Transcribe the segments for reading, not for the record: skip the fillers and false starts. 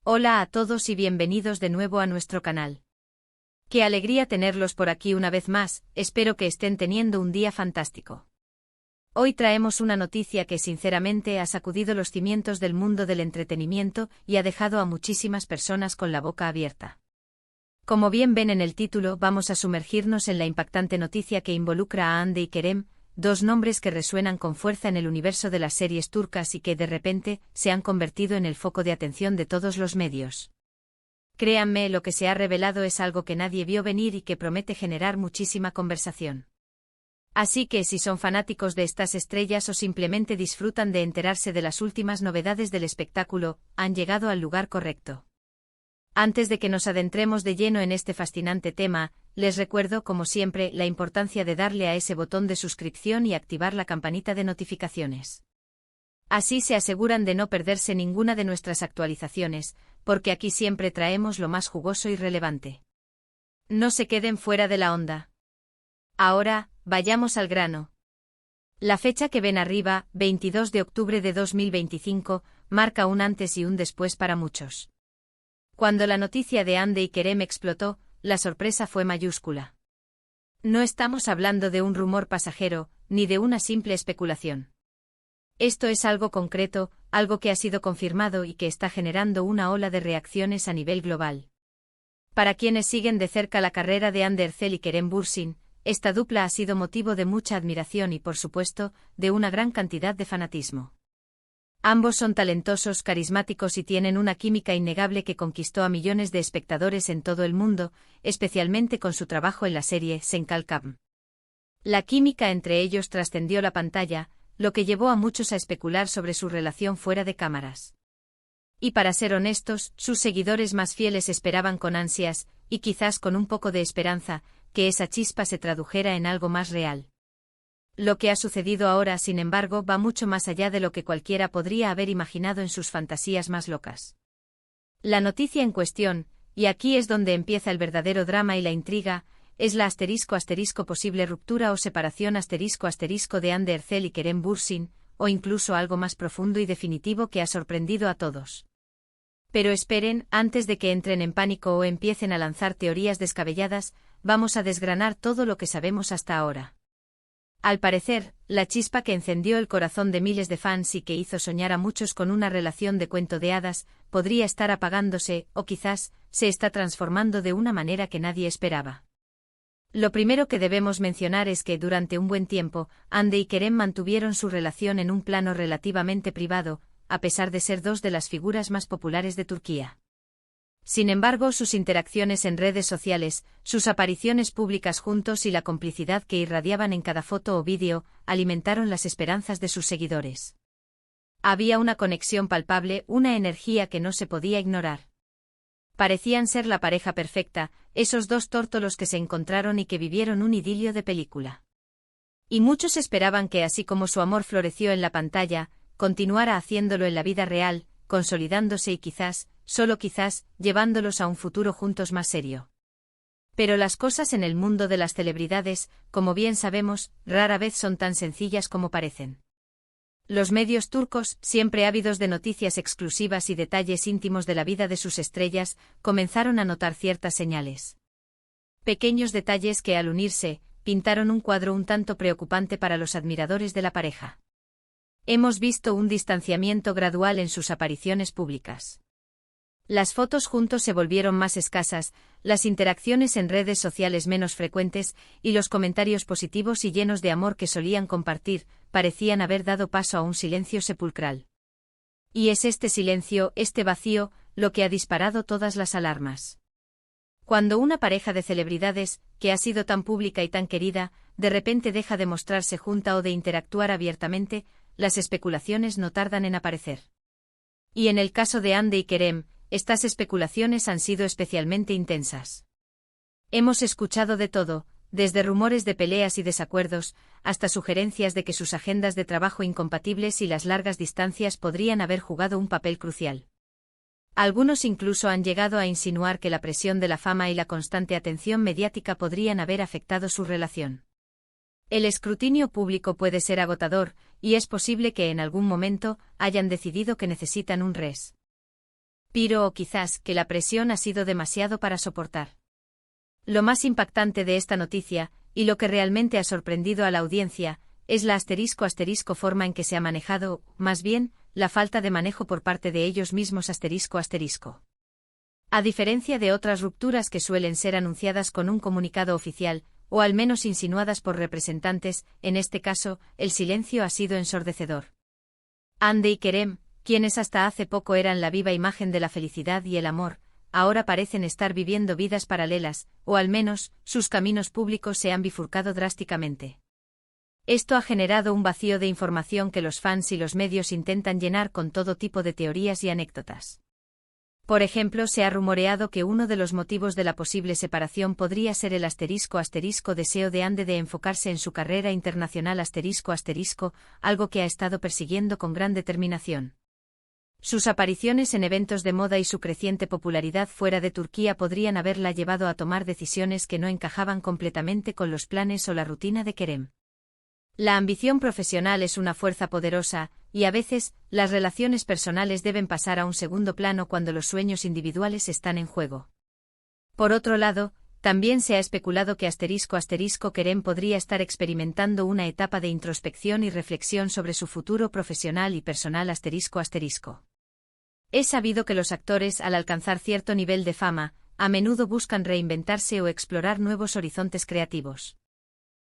Hola a todos y bienvenidos de nuevo a nuestro canal. Qué alegría tenerlos por aquí una vez más, espero que estén teniendo un día fantástico. Hoy traemos una noticia que sinceramente ha sacudido los cimientos del mundo del entretenimiento y ha dejado a muchísimas personas con la boca abierta. Como bien ven en el título, vamos a sumergirnos en la impactante noticia que involucra a Hande y Kerem, dos nombres que resuenan con fuerza en el universo de las series turcas y que de repente se han convertido en el foco de atención de todos los medios. Créanme, lo que se ha revelado es algo que nadie vio venir y que promete generar muchísima conversación. Así que si son fanáticos de estas estrellas o simplemente disfrutan de enterarse de las últimas novedades del espectáculo, han llegado al lugar correcto. Antes de que nos adentremos de lleno en este fascinante tema, les recuerdo, como siempre, la importancia de darle a ese botón de suscripción y activar la campanita de notificaciones. Así se aseguran de no perderse ninguna de nuestras actualizaciones, porque aquí siempre traemos lo más jugoso y relevante. No se queden fuera de la onda. Ahora, vayamos al grano. La fecha que ven arriba, 22 de octubre de 2025, marca un antes y un después para muchos. Cuando la noticia de Hande y Kerem explotó, la sorpresa fue mayúscula. No estamos hablando de un rumor pasajero, ni de una simple especulación. Esto es algo concreto, algo que ha sido confirmado y que está generando una ola de reacciones a nivel global. Para quienes siguen de cerca la carrera de Hande Erçel y Kerem Bürsin, esta dupla ha sido motivo de mucha admiración y, por supuesto, de una gran cantidad de fanatismo. Ambos son talentosos, carismáticos y tienen una química innegable que conquistó a millones de espectadores en todo el mundo, especialmente con su trabajo en la serie Sen Kalkam. La química entre ellos trascendió la pantalla, lo que llevó a muchos a especular sobre su relación fuera de cámaras. Y para ser honestos, sus seguidores más fieles esperaban con ansias, y quizás con un poco de esperanza, que esa chispa se tradujera en algo más real. Lo que ha sucedido ahora, sin embargo, va mucho más allá de lo que cualquiera podría haber imaginado en sus fantasías más locas. La noticia en cuestión, y aquí es donde empieza el verdadero drama y la intriga, es la ** posible ruptura o separación ** de Hande Erçel y Kerem Bürsin, o incluso algo más profundo y definitivo que ha sorprendido a todos. Pero esperen, antes de que entren en pánico o empiecen a lanzar teorías descabelladas, vamos a desgranar todo lo que sabemos hasta ahora. Al parecer, la chispa que encendió el corazón de miles de fans y que hizo soñar a muchos con una relación de cuento de hadas, podría estar apagándose, o quizás, se está transformando de una manera que nadie esperaba. Lo primero que debemos mencionar es que durante un buen tiempo, Hande y Kerem mantuvieron su relación en un plano relativamente privado, a pesar de ser dos de las figuras más populares de Turquía. Sin embargo, sus interacciones en redes sociales, sus apariciones públicas juntos y la complicidad que irradiaban en cada foto o vídeo, alimentaron las esperanzas de sus seguidores. Había una conexión palpable, una energía que no se podía ignorar. Parecían ser la pareja perfecta, esos dos tórtolos que se encontraron y que vivieron un idilio de película. Y muchos esperaban que, así como su amor floreció en la pantalla, continuara haciéndolo en la vida real, consolidándose y quizás, solo quizás, llevándolos a un futuro juntos más serio. Pero las cosas en el mundo de las celebridades, como bien sabemos, rara vez son tan sencillas como parecen. Los medios turcos, siempre ávidos de noticias exclusivas y detalles íntimos de la vida de sus estrellas, comenzaron a notar ciertas señales. Pequeños detalles que, al unirse, pintaron un cuadro un tanto preocupante para los admiradores de la pareja. Hemos visto un distanciamiento gradual en sus apariciones públicas. Las fotos juntos se volvieron más escasas, las interacciones en redes sociales menos frecuentes, y los comentarios positivos y llenos de amor que solían compartir, parecían haber dado paso a un silencio sepulcral. Y es este silencio, este vacío, lo que ha disparado todas las alarmas. Cuando una pareja de celebridades, que ha sido tan pública y tan querida, de repente deja de mostrarse junta o de interactuar abiertamente, las especulaciones no tardan en aparecer. Y en el caso de Hande y Kerem, estas especulaciones han sido especialmente intensas. Hemos escuchado de todo, desde rumores de peleas y desacuerdos, hasta sugerencias de que sus agendas de trabajo incompatibles y las largas distancias podrían haber jugado un papel crucial. Algunos incluso han llegado a insinuar que la presión de la fama y la constante atención mediática podrían haber afectado su relación. El escrutinio público puede ser agotador, y es posible que en algún momento hayan decidido que necesitan un Piro o quizás que la presión ha sido demasiado para soportar. Lo más impactante de esta noticia, y lo que realmente ha sorprendido a la audiencia, es la ** forma en que se ha manejado, más bien, la falta de manejo por parte de ellos mismos ***. A diferencia de otras rupturas que suelen ser anunciadas con un comunicado oficial, o al menos insinuadas por representantes, en este caso, el silencio ha sido ensordecedor. Hande y Kerem, quienes hasta hace poco eran la viva imagen de la felicidad y el amor, ahora parecen estar viviendo vidas paralelas, o al menos, sus caminos públicos se han bifurcado drásticamente. Esto ha generado un vacío de información que los fans y los medios intentan llenar con todo tipo de teorías y anécdotas. Por ejemplo, se ha rumoreado que uno de los motivos de la posible separación podría ser el ** deseo de Hande de enfocarse en su carrera internacional ***, algo que ha estado persiguiendo con gran determinación. Sus apariciones en eventos de moda y su creciente popularidad fuera de Turquía podrían haberla llevado a tomar decisiones que no encajaban completamente con los planes o la rutina de Kerem. La ambición profesional es una fuerza poderosa, y a veces, las relaciones personales deben pasar a un segundo plano cuando los sueños individuales están en juego. Por otro lado, también se ha especulado que ** Kerem podría estar experimentando una etapa de introspección y reflexión sobre su futuro profesional y personal ***. Es sabido que los actores, al alcanzar cierto nivel de fama, a menudo buscan reinventarse o explorar nuevos horizontes creativos.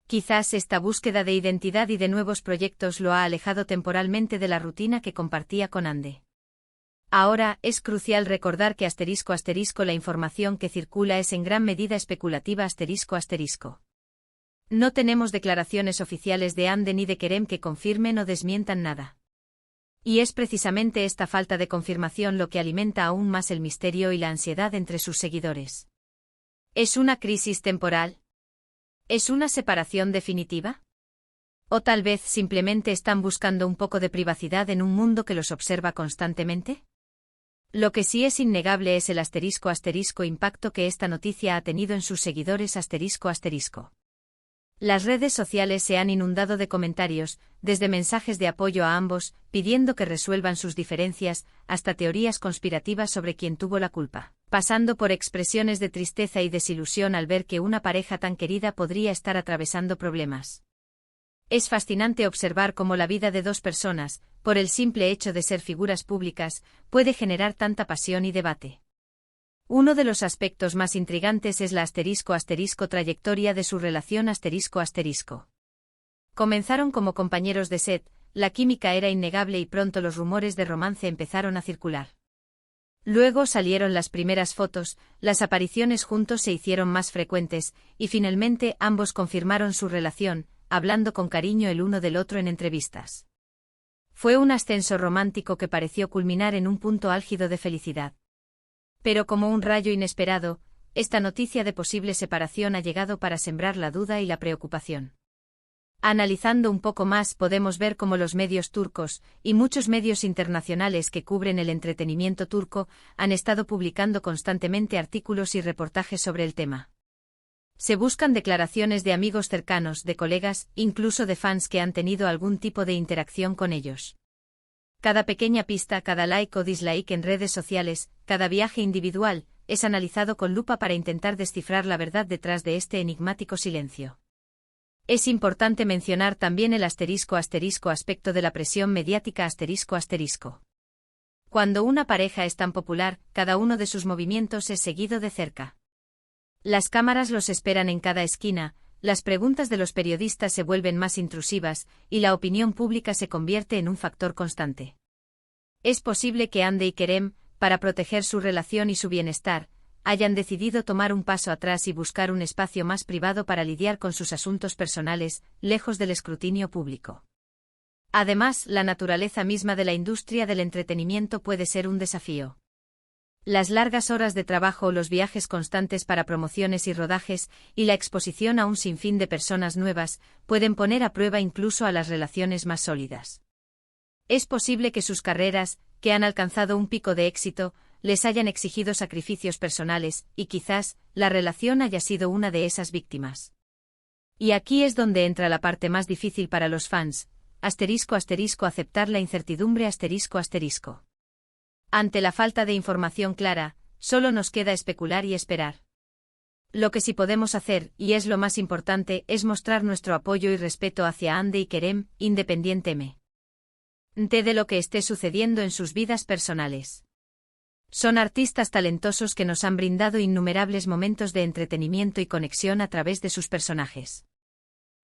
Quizás esta búsqueda de identidad y de nuevos proyectos lo ha alejado temporalmente de la rutina que compartía con Hande. Ahora, es crucial recordar que ** la información que circula es en gran medida especulativa ***. No tenemos declaraciones oficiales de Hande ni de Kerem que confirmen o desmientan nada. Y es precisamente esta falta de confirmación lo que alimenta aún más el misterio y la ansiedad entre sus seguidores. ¿Es una crisis temporal? ¿Es una separación definitiva? ¿O tal vez simplemente están buscando un poco de privacidad en un mundo que los observa constantemente? Lo que sí es innegable es el ** impacto que esta noticia ha tenido en sus seguidores ***. Las redes sociales se han inundado de comentarios, desde mensajes de apoyo a ambos, pidiendo que resuelvan sus diferencias, hasta teorías conspirativas sobre quién tuvo la culpa, pasando por expresiones de tristeza y desilusión al ver que una pareja tan querida podría estar atravesando problemas. Es fascinante observar cómo la vida de dos personas, por el simple hecho de ser figuras públicas, puede generar tanta pasión y debate. Uno de los aspectos más intrigantes es la ** trayectoria de su relación ***. Comenzaron como compañeros de set, la química era innegable y pronto los rumores de romance empezaron a circular. Luego salieron las primeras fotos, las apariciones juntos se hicieron más frecuentes, y finalmente ambos confirmaron su relación, hablando con cariño el uno del otro en entrevistas. Fue un ascenso romántico que pareció culminar en un punto álgido de felicidad. Pero como un rayo inesperado, esta noticia de posible separación ha llegado para sembrar la duda y la preocupación. Analizando un poco más podemos ver cómo los medios turcos, y muchos medios internacionales que cubren el entretenimiento turco, han estado publicando constantemente artículos y reportajes sobre el tema. Se buscan declaraciones de amigos cercanos, de colegas, incluso de fans que han tenido algún tipo de interacción con ellos. Cada pequeña pista, cada like o dislike en redes sociales, cada viaje individual, es analizado con lupa para intentar descifrar la verdad detrás de este enigmático silencio. Es importante mencionar también el ***, aspecto de la presión mediática ***. Cuando una pareja es tan popular, cada uno de sus movimientos es seguido de cerca. Las cámaras los esperan en cada esquina, las preguntas de los periodistas se vuelven más intrusivas, y la opinión pública se convierte en un factor constante. Es posible que Hande y Kerem, para proteger su relación y su bienestar, hayan decidido tomar un paso atrás y buscar un espacio más privado para lidiar con sus asuntos personales, lejos del escrutinio público. Además, la naturaleza misma de la industria del entretenimiento puede ser un desafío. Las largas horas de trabajo, los viajes constantes para promociones y rodajes, y la exposición a un sinfín de personas nuevas, pueden poner a prueba incluso a las relaciones más sólidas. Es posible que sus carreras, que han alcanzado un pico de éxito, les hayan exigido sacrificios personales, y quizás, la relación haya sido una de esas víctimas. Y aquí es donde entra la parte más difícil para los fans, ***, aceptar la incertidumbre ***. Ante la falta de información clara, solo nos queda especular y esperar. Lo que sí podemos hacer, y es lo más importante, es mostrar nuestro apoyo y respeto hacia Hande y Kerem, independientemente de lo que esté sucediendo en sus vidas personales. Son artistas talentosos que nos han brindado innumerables momentos de entretenimiento y conexión a través de sus personajes.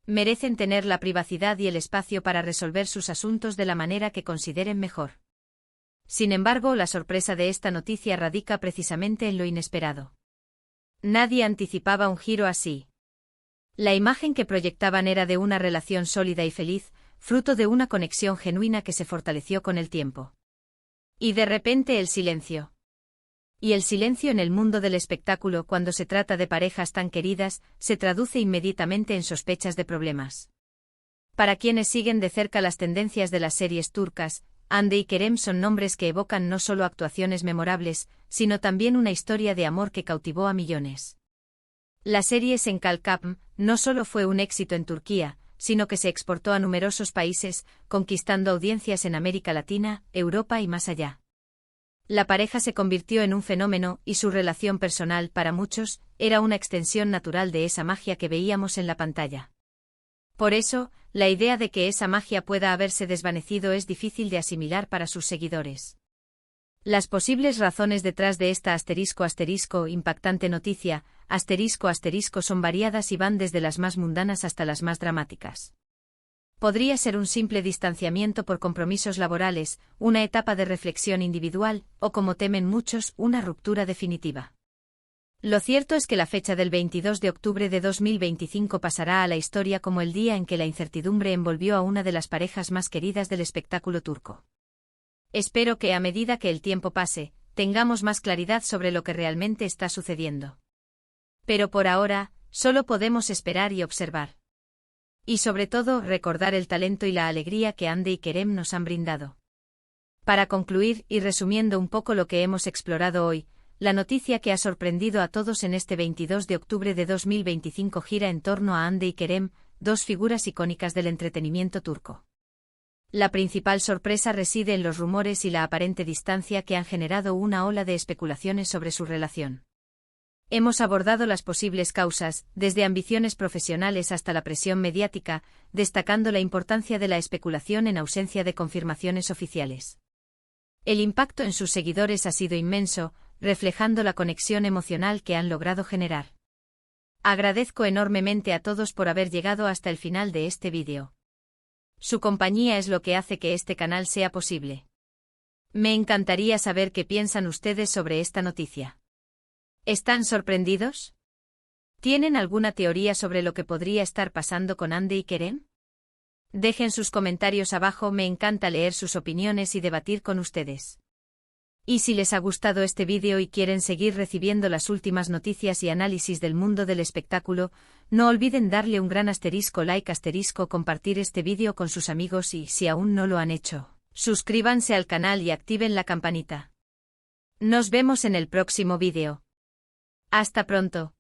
Merecen tener la privacidad y el espacio para resolver sus asuntos de la manera que consideren mejor. Sin embargo, la sorpresa de esta noticia radica precisamente en lo inesperado. Nadie anticipaba un giro así. La imagen que proyectaban era de una relación sólida y feliz, fruto de una conexión genuina que se fortaleció con el tiempo. Y de repente el silencio. Y el silencio en el mundo del espectáculo cuando se trata de parejas tan queridas, se traduce inmediatamente en sospechas de problemas. Para quienes siguen de cerca las tendencias de las series turcas, Hande y Kerem son nombres que evocan no solo actuaciones memorables, sino también una historia de amor que cautivó a millones. La serie Senkalkapm no solo fue un éxito en Turquía, sino que se exportó a numerosos países, conquistando audiencias en América Latina, Europa y más allá. La pareja se convirtió en un fenómeno y su relación personal, para muchos, era una extensión natural de esa magia que veíamos en la pantalla. Por eso, la idea de que esa magia pueda haberse desvanecido es difícil de asimilar para sus seguidores. Las posibles razones detrás de esta impactante noticia, son variadas y van desde las más mundanas hasta las más dramáticas. Podría ser un simple distanciamiento por compromisos laborales, una etapa de reflexión individual, o como temen muchos, una ruptura definitiva. Lo cierto es que la fecha del 22 de octubre de 2025 pasará a la historia como el día en que la incertidumbre envolvió a una de las parejas más queridas del espectáculo turco. Espero que a medida que el tiempo pase, tengamos más claridad sobre lo que realmente está sucediendo. Pero por ahora, solo podemos esperar y observar. Y sobre todo, recordar el talento y la alegría que Hande y Kerem nos han brindado. Para concluir, y resumiendo un poco lo que hemos explorado hoy, la noticia que ha sorprendido a todos en este 22 de octubre de 2025 gira en torno a Hande y Kerem, dos figuras icónicas del entretenimiento turco. La principal sorpresa reside en los rumores y la aparente distancia que han generado una ola de especulaciones sobre su relación. Hemos abordado las posibles causas, desde ambiciones profesionales hasta la presión mediática, destacando la importancia de la especulación en ausencia de confirmaciones oficiales. El impacto en sus seguidores ha sido inmenso, reflejando la conexión emocional que han logrado generar. Agradezco enormemente a todos por haber llegado hasta el final de este vídeo. Su compañía es lo que hace que este canal sea posible. Me encantaría saber qué piensan ustedes sobre esta noticia. ¿Están sorprendidos? ¿Tienen alguna teoría sobre lo que podría estar pasando con Hande y Kerem? Dejen sus comentarios abajo, me encanta leer sus opiniones y debatir con ustedes. Y si les ha gustado este vídeo y quieren seguir recibiendo las últimas noticias y análisis del mundo del espectáculo, no olviden darle un gran like, compartir este vídeo con sus amigos y, si aún no lo han hecho, suscríbanse al canal y activen la campanita. Nos vemos en el próximo vídeo. Hasta pronto.